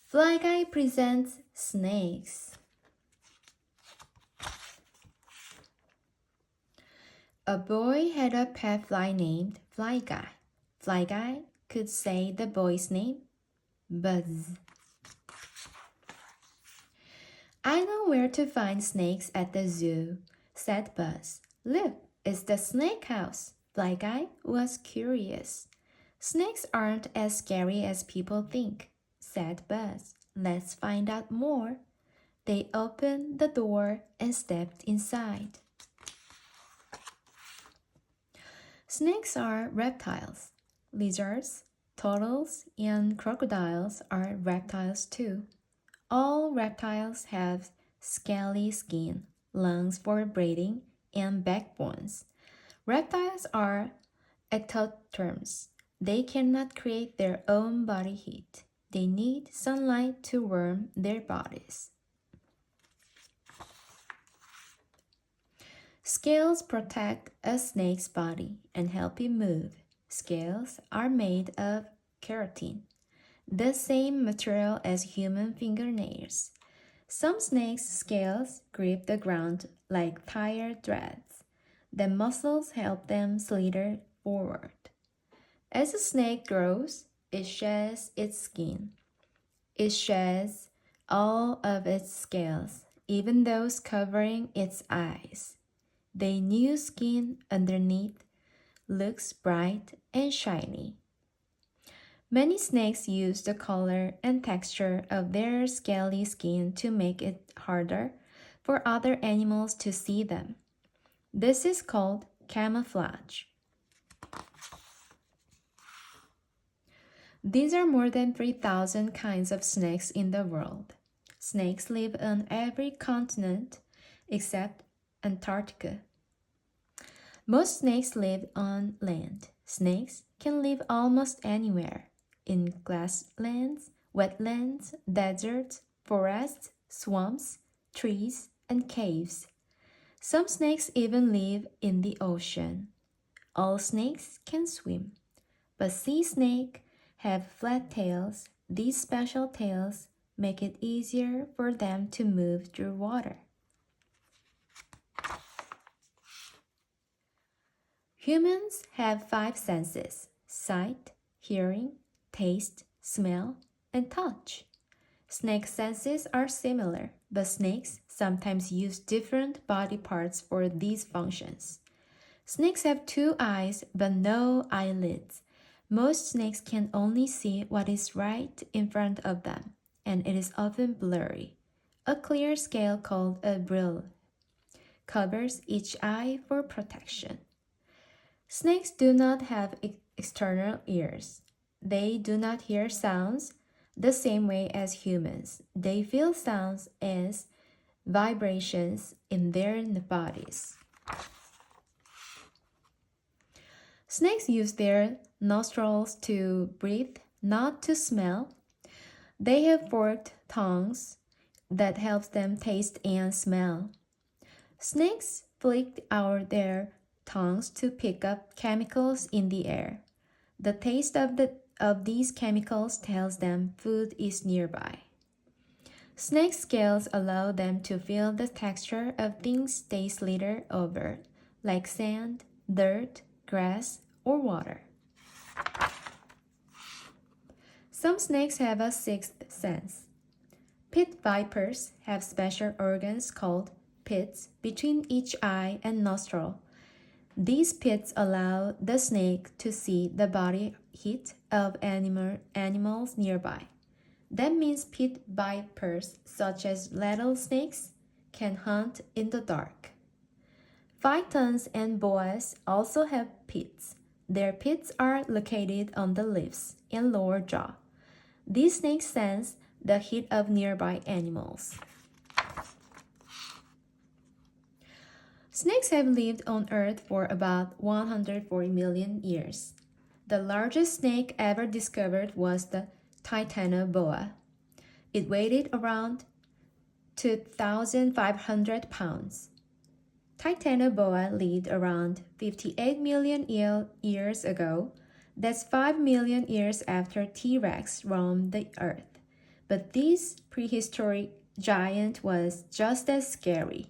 Fly Guy presents snakes. A boy had a pet fly named Fly Guy. Fly Guy could say the boy's name, Buzz. I know where to find snakes at the zoo, said Buzz. Look, it's the snake house. Fly Guy was curious. Snakes aren't as scary as people think, said Buzz. Let's find out more. They opened the door and stepped inside. Snakes are reptiles. Lizards, turtles, and crocodiles are reptiles too. All reptiles have scaly skin, lungs for breathing, and backbones. Reptiles are ectotherms. They cannot create their own body heat. They need sunlight to warm their bodies. Scales protect a snake's body and help it move. Scales are made of keratin, the same material as human fingernails. Some snakes' scales grip the ground like tire threads. The muscles help them slither forward. As a snake grows, it sheds its skin. It sheds all of its scales, even those covering its eyes. The new skin underneath looks bright and shiny. Many snakes use the color and texture of their scaly skin to make it harder for other animals to see them. This is called camouflage. These are more than 3,000 kinds of snakes in the world. Snakes live on every continent except Antarctica. Most snakes live on land. Snakes can live almost anywhere, in grasslands, wetlands, deserts, forests, swamps, trees, and caves. Some snakes even live in the ocean. All snakes can swim, but sea snakes have flat tails. These special tails make it easier for them to move through water. Humans have 5 senses: sight, hearing, taste, smell, and touch. Snake senses are similar, but snakes sometimes use different body parts for these functions. Snakes have 2 eyes but no eyelids. Most snakes can only see what is right in front of them, and it is often blurry. A clear scale called a brill covers each eye for protection. Snakes do not have external ears. They do not hear sounds the same way as humans. They feel sounds as vibrations in their bodies. Snakes use their nostrils to breathe, not to smell. They have forked tongues that helps them taste and smell. Snakes flick out their tongues to pick up chemicals in the air. The taste of these chemicals tells them food is nearby. Snake scales allow them to feel the texture of things they slither over, like sand, dirt, grass, or water. Some snakes have a 6th sense. Pit vipers have special organs called pits between each eye and nostril. These pits allow the snake to see the body heat of animals nearby. That means pit vipers, such as rattlesnakes, can hunt in the dark. Pythons and boas also have pits. Their pits are located on the lips and lower jaw. These snakes sense the heat of nearby animals. Snakes have lived on Earth for about 140 million years. The largest snake ever discovered was the titanoboa. It weighed around 2,500 pounds. Titanoboa lived around 58 million years ago. That's 5 million years after T-Rex roamed the Earth. But this prehistoric giant was just as scary.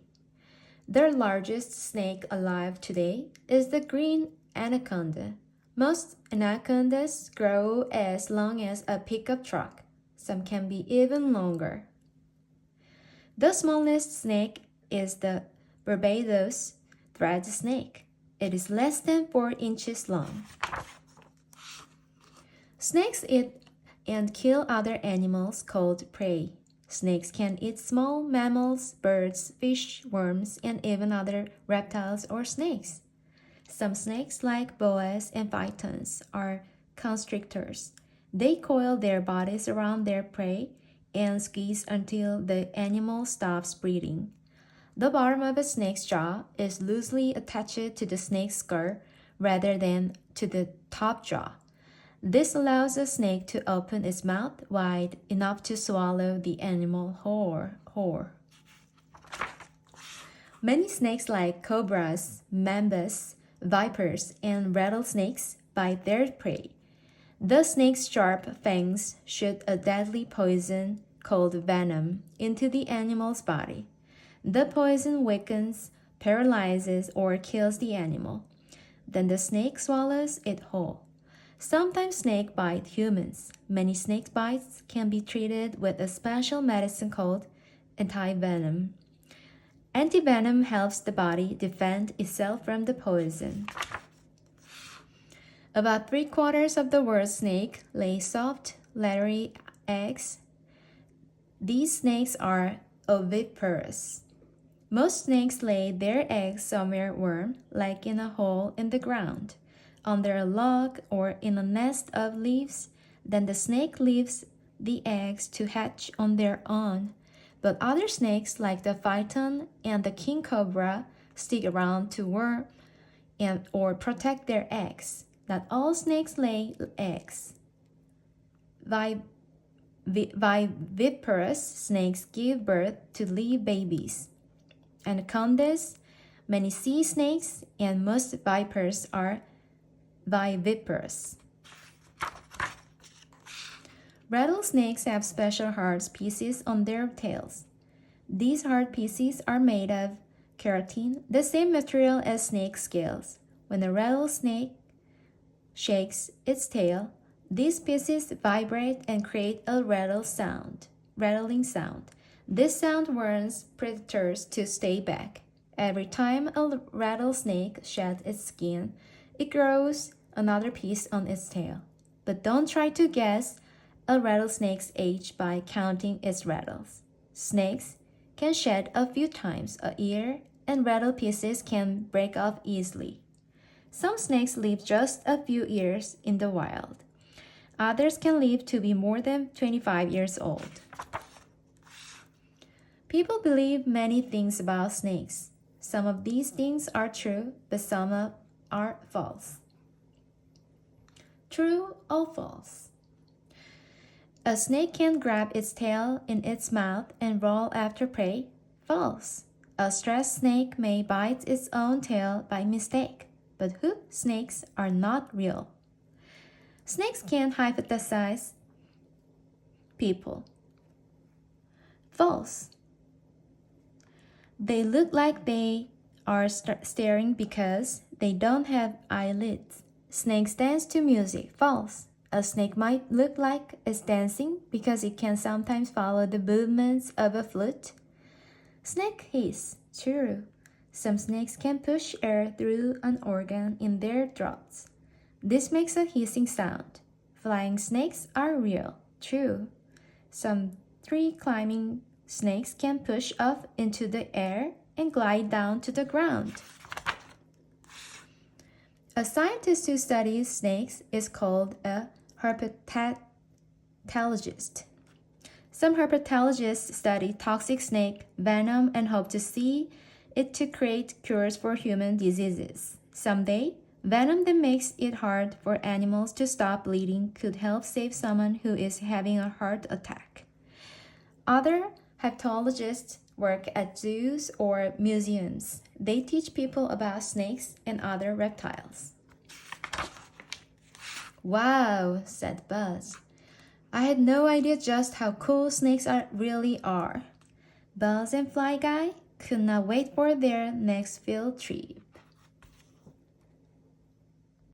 The largest snake alive today is the green anaconda. Most anacondas grow as long as a pickup truck. Some can be even longer. The smallest snake is the Barbados thread snake. It is less than 4 inches long. Snakes eat and kill other animals called prey. Snakes can eat small mammals, birds, fish, worms, and even other reptiles or snakes. Some snakes, like boas and pythons, are constrictors. They coil their bodies around their prey and squeeze until the animal stops breathing. The bottom of a snake's jaw is loosely attached to the snake's skull rather than to the top jaw. This allows a snake to open its mouth wide enough to swallow the animal whole. Many snakes like cobras, mambas, vipers, and rattlesnakes bite their prey. The snake's sharp fangs shoot a deadly poison called venom into the animal's body. The poison weakens, paralyzes, or kills the animal. Then the snake swallows it whole. Sometimes snakes bite humans. Many snake bites can be treated with a special medicine called antivenom. Antivenom helps the body defend itself from the poison. About 3/4 of the world's snakes lay soft, leathery eggs. These snakes are oviparous. Most snakes lay their eggs somewhere warm, like in a hole in the ground, under a log, or in a nest of leaves. Then the snake leaves the eggs to hatch on their own. But other snakes, like the python and the king cobra, stick around to warm or protect their eggs. Not all snakes lay eggs. Viviparous snakes give birth to live babies. Anacondas, many sea snakes, and most vipers are viviparous. Rattlesnakes have special hard pieces on their tails. These hard pieces are made of keratin, the same material as snake scales. When a rattlesnake shakes its tail, these pieces vibrate and create a rattling sound. This sound warns predators to stay back. Every time a rattlesnake sheds its skin, it grows another piece on its tail. But don't try to guess a rattlesnake's age by counting its rattles. Snakes can shed a few times a year, and rattle pieces can break off easily. Some snakes live just a few years in the wild. Others can live to be more than 25 years old. People believe many things about snakes. Some of these things are true, but some are false. True or false? A snake can grab its tail in its mouth and roll after prey. False. A stressed snake may bite its own tail by mistake, but hoop snakes are not real. Snakes can hypnotize people. False. They look like they are staring because they don't have eyelids. Snakes dance to music. False. A snake might look like it's dancing because it can sometimes follow the movements of a flute. Snake hiss. True. Some snakes can push air through an organ in their throats. This makes a hissing sound. Flying snakes are real. True. Some tree-climbing snakes can push up into the air and glide down to the ground. A scientist who studies snakes is called a herpetologist. Some herpetologists study toxic snake venom and hope to see it to create cures for human diseases. Someday, venom that makes it hard for animals to stop bleeding could help save someone who is having a heart attack. Other herpetologists work at zoos or museums. They teach people about snakes and other reptiles. Wow, said Buzz. I had no idea just how cool snakes really are. Buzz and Fly Guy could not wait for their next field trip.